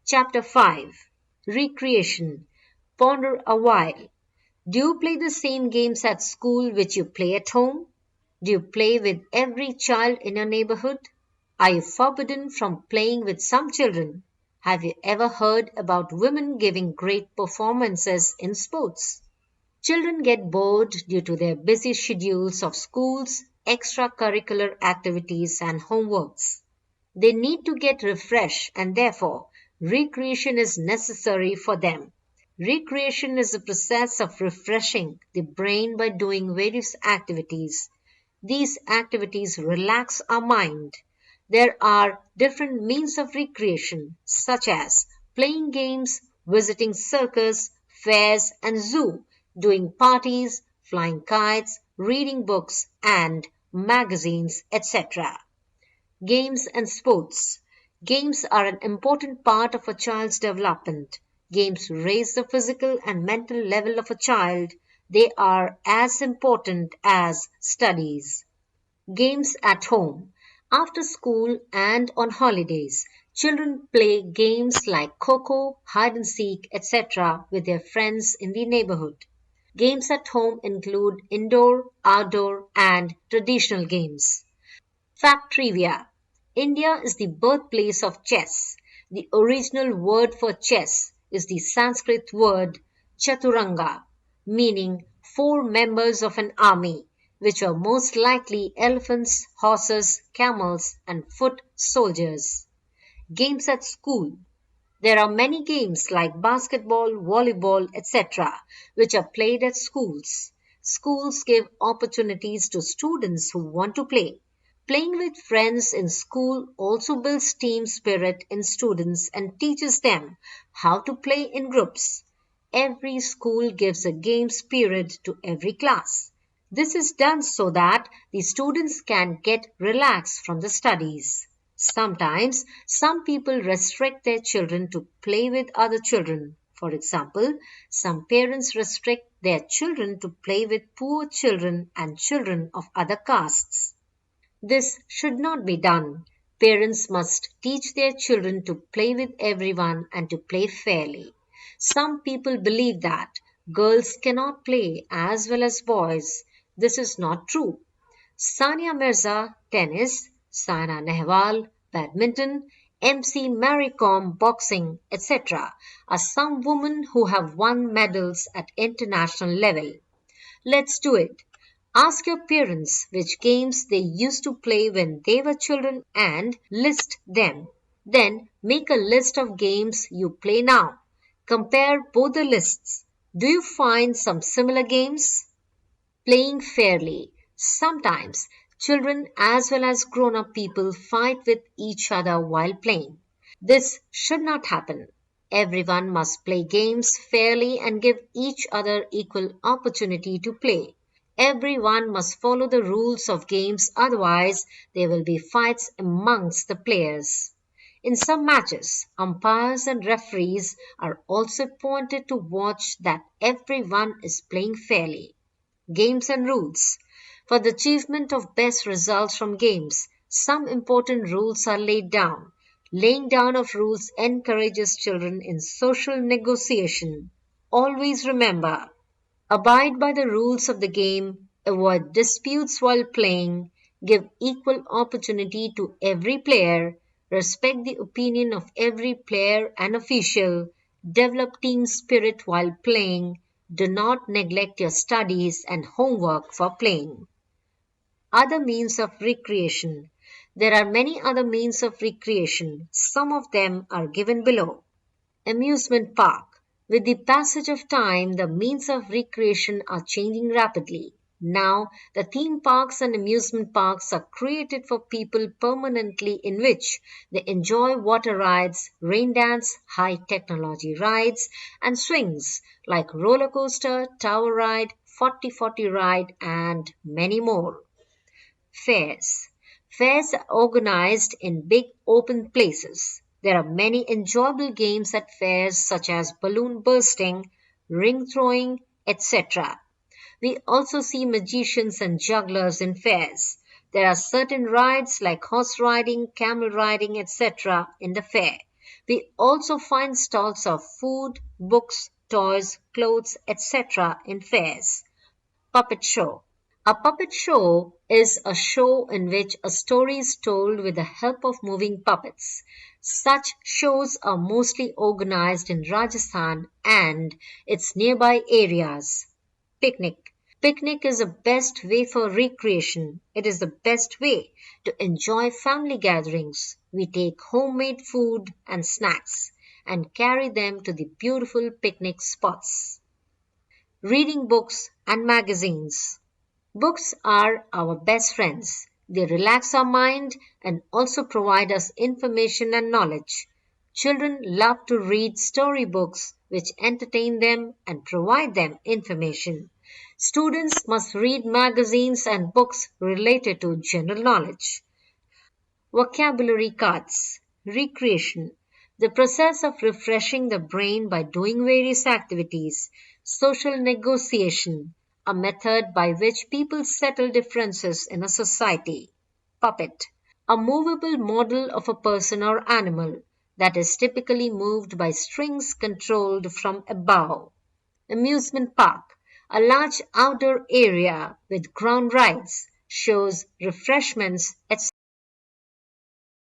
Chapter 5. Recreation. Ponder a while. Do you play the same games at school which you play at home? Do you play with every child in your neighborhood? Are you forbidden from playing with some children? Have you ever heard about women giving great performances in sports? Children get bored due to their busy schedules of schools, extracurricular activities, and homeworks. They need to get refreshed, and therefore, recreation is necessary for them. Recreation is the process of refreshing the brain by doing various activities. These activities relax our mind. There are different means of recreation, such as playing games, visiting circus, fairs, and zoo, doing parties, flying kites, reading books and magazines, etc. Games and sports. Games are an important part of a child's development. Games raise the physical and mental level of a child. They are as important as studies. Games at home. After school and on holidays, children play games like Coco, hide and seek, etc. with their friends in the neighborhood. Games at home include indoor, outdoor, and traditional games. Fact trivia. India is the birthplace of chess. The original word for chess is the Sanskrit word chaturanga, meaning four members of an army, which were most likely elephants, horses, camels, and foot soldiers. Games at school. There are many games like basketball, volleyball, etc., which are played at schools. Schools give opportunities to students who want to play. Playing with friends in school also builds team spirit in students and teaches them how to play in groups. Every school gives a games period to every class. This is done so that the students can get relaxed from the studies. Sometimes, some people restrict their children to play with other children. For example, some parents restrict their children to play with poor children and children of other castes. This should not be done. Parents must teach their children to play with everyone and to play fairly. Some people believe that girls cannot play as well as boys. This is not true. Sania Mirza, tennis, Saina Nehwal, badminton, MC Mary Kom, boxing, etc. are some women who have won medals at international level. Let's do it. Ask your parents which games they used to play when they were children and list them. Then make a list of games you play now. Compare both the lists. Do you find some similar games? Playing fairly. Sometimes children as well as grown-up people fight with each other while playing. This should not happen. Everyone must play games fairly and give each other equal opportunity to play. Everyone must follow the rules of games, otherwise there will be fights amongst the players. In some matches, umpires and referees are also appointed to watch that everyone is playing fairly. Games and rules. For the achievement of best results from games, some important rules are laid down. Laying down of rules encourages children in social negotiation. Always remember, abide by the rules of the game, avoid disputes while playing, give equal opportunity to every player, respect the opinion of every player and official, develop team spirit while playing, do not neglect your studies and homework for playing. Other means of recreation. There are many other means of recreation. Some of them are given below. Amusement park. With the passage of time, the means of recreation are changing rapidly. Now, the theme parks and amusement parks are created for people permanently in which they enjoy water rides, rain dance, high technology rides, and swings like roller coaster, tower ride, 40-40 ride, and many more. Fairs. Fairs are organized in big open places. There are many enjoyable games at fairs such as balloon bursting, ring throwing, etc. We also see magicians and jugglers in fairs. There are certain rides like horse riding, camel riding, etc. in the fair. We also find stalls of food, books, toys, clothes, etc. in fairs. Puppet show. A puppet show is a show in which a story is told with the help of moving puppets. Such shows are mostly organized in Rajasthan and its nearby areas. Picnic. Picnic is the best way for recreation. It is the best way to enjoy family gatherings. We take homemade food and snacks and carry them to the beautiful picnic spots. Reading books and magazines. Books are our best friends. They relax our mind and also provide us information and knowledge. Children love to read storybooks which entertain them and provide them information. Students must read magazines and books related to general knowledge. Vocabulary cards. Recreation. The process of refreshing the brain by doing various activities. Social negotiation. A method by which people settle differences in a society. Puppet. A movable model of a person or animal that is typically moved by strings controlled from above. Amusement park. A large outdoor area with ground rides, shows, refreshments, etc.